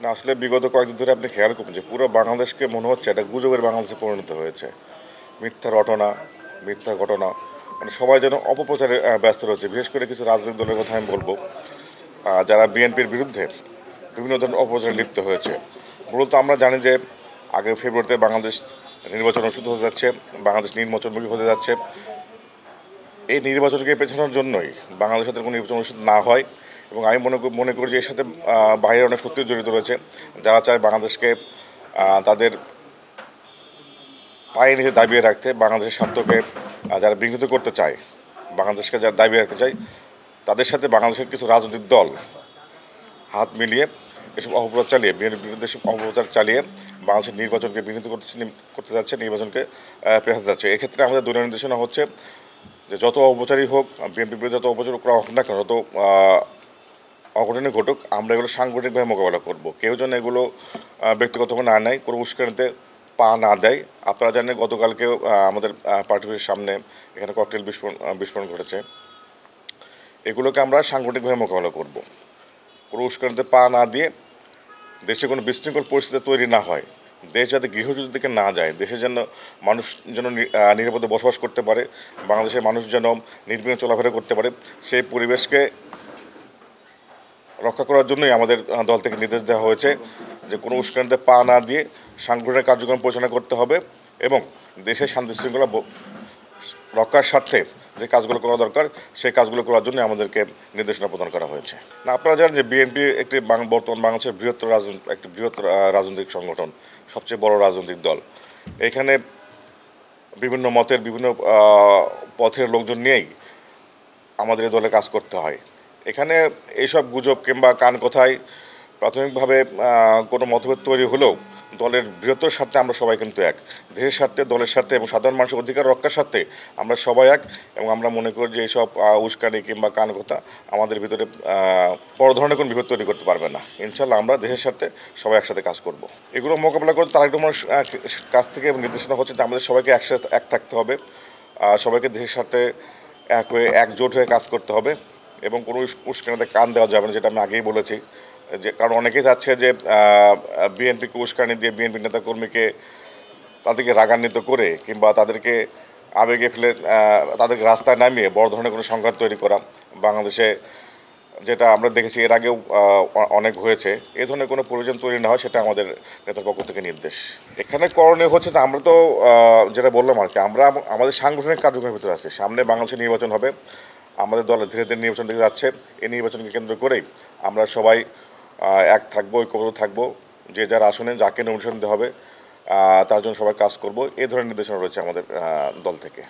না আসলে বিগত কয়েকদিন ধরে আপনি খেয়াল করবেন যে পুরো বাংলাদেশকে মনে হচ্ছে একটা গুজবের বাংলাদেশে পরিণত হয়েছে। মিথ্যা রটনা, মিথ্যা ঘটনা, মানে সবাই যেন অপপ্রচারে ব্যস্ত রয়েছে। বিশেষ করে কিছু রাজনৈতিক দলের কথা আমি বলবো, যারা বিএনপির বিরুদ্ধে বিভিন্ন ধরনের অপপ্রচারে লিপ্ত হয়েছে। মূলত আমরা জানি যে আগে ফেব্রুয়ারিতে বাংলাদেশ নির্বাচন অনুষ্ঠিত হতে যাচ্ছে, বাংলাদেশ নির্বাচনমুখী হতে যাচ্ছে। এই নির্বাচনকে পেছানোর জন্যই বাংলাদেশের সাথে কোনো নির্বাচন অনুষ্ঠিত না হয়, এবং আমি মনে করি যে এর সাথে বাইরের অনেক শক্তি জড়িত রয়েছে, যারা চায় বাংলাদেশকে তাদের পায়ে নিচে দাবিয়ে রাখতে, বাংলাদেশের স্বার্থকে যারা বিঘ্নিত করতে চায়, বাংলাদেশকে যারা দাবিয়ে রাখতে চায়, তাদের সাথে বাংলাদেশের কিছু রাজনৈতিক দল হাত মিলিয়ে এসব অপপ্রচার চালিয়ে, বিএনপির বিরুদ্ধে এসব অপপ্রচার চালিয়ে বাংলাদেশের নির্বাচনকে বিঘ্নিত করতে যাচ্ছে, নির্বাচনকে পেছাতে যাচ্ছে। এক্ষেত্রে আমাদের দলীয় নির্দেশনা হচ্ছে যে যত অপপ্রচারই হোক, বিএনপির বিরুদ্ধে যত অপপ্রচার করা হোক না কেন, যত অঘটনই ঘটুক, আমরা এগুলো সাংগঠনিকভাবে মোকাবেলা করব। কেউ যেন এগুলো ব্যক্তিগতভাবে না নেয়, কোনো উস্কানিতে পা না দেয়। আপনারা জানেন গতকালকেও আমাদের পার্টির সামনে এখানে ককটেল বিস্ফোরণ ঘটেছে। এগুলোকে আমরা সাংগঠনিকভাবে মোকাবেলা করব। কোনো উস্কানিতে পা না দিয়ে দেশে কোনো বিশৃঙ্খল পরিস্থিতি তৈরি না হয়, দেশ যাতে গৃহযুদ্ধের দিকে না যায়, দেশে যেন মানুষ যেন নিরাপদে বসবাস করতে পারে, বাংলাদেশের মানুষ যেন নির্বিঘ্নে চলাফেরা করতে পারে, সেই পরিবেশকে রক্ষা করার জন্যই আমাদের দল থেকে নির্দেশ দেওয়া হয়েছে যে কোনো উস্কানিতে পা না দিয়ে সাংগঠনিক কার্যক্রম পরিচালনা করতে হবে, এবং দেশের শান্তি শৃঙ্খলা রক্ষার স্বার্থে যে কাজগুলো করা দরকার সেই কাজগুলো করার জন্য আমাদেরকে নির্দেশনা প্রদান করা হয়েছে। না, আপনারা জানেন যে বিএনপি একটি বর্তমান বাংলাদেশের বৃহত্তর রাজনৈতিক সংগঠন, সবচেয়ে বড় রাজনৈতিক দল। এখানে বিভিন্ন মতের, বিভিন্ন পথের লোকজন নিয়েই আমাদের এই দলে কাজ করতে হয়। এখানে এইসব গুজব কিংবা কান কথায় প্রাথমিকভাবে কোনো মতভেদ তৈরি হলেও দলের বৃহত্তর স্বার্থে আমরা সবাই কিন্তু এক। দেশের স্বার্থে, দলের স্বার্থে এবং সাধারণ মানুষের অধিকার রক্ষার স্বার্থে আমরা সবাই এক, এবং আমরা মনে করি যে এইসব উস্কানি কিংবা কান কথা আমাদের ভিতরে বড় ধরনের কোনো বিপদ তৈরি করতে পারবে না। ইনশাল্লাহ আমরা দেশের স্বার্থে সবাই একসাথে কাজ করব। এগুলো মোকাবিলা করতে তার একদম কাছ থেকে নির্দেশনা হচ্ছে যে আমাদের সবাইকে একসাথে এক থাকতে হবে, সবাইকে দেশের স্বার্থে এক হয়ে একজোট হয়ে কাজ করতে হবে, এবং কোনো উস্কানিতে কান দেওয়া যাবে না, যেটা আমি আগেই বলেছি। যে কারণ অনেকেই চাচ্ছে যে বিএনপিকে উস্কানি দিয়ে বিএনপি নেতাকর্মীকে তাদেরকে রাগান্বিত করে কিংবা তাদেরকে আবেগে ফেলে তাদেরকে রাস্তায় নামিয়ে বড় ধরনের কোনো সংঘাত তৈরি করা। বাংলাদেশে যেটা আমরা দেখেছি এর আগেও অনেক হয়েছে, এ ধরনের কোনো প্রয়োজন তৈরি না হয়, সেটা আমাদের নেতার পক্ষ থেকে নির্দেশ। এখানে করণীয় হচ্ছে যে আমরা তো যেটা বললাম আর কি, আমরা আমাদের সাংগঠনিক কার্যক্রমের ভিতরে আছি। সামনে বাংলাদেশে নির্বাচন হবে, আমাদের দল ধীরে ধীরে নির্বাচন দিকে যাচ্ছে। এই নির্বাচনকে কেন্দ্র করেই আমরা সবাই এক থাকবো, ঐক্যবদ্ধ থাকবো, যে যার আসনে যাকে নির্বাচন দিতে হবে তার জন্য সবাই কাজ করব। এই ধরনের নির্দেশনা রয়েছে আমাদের দল থেকে।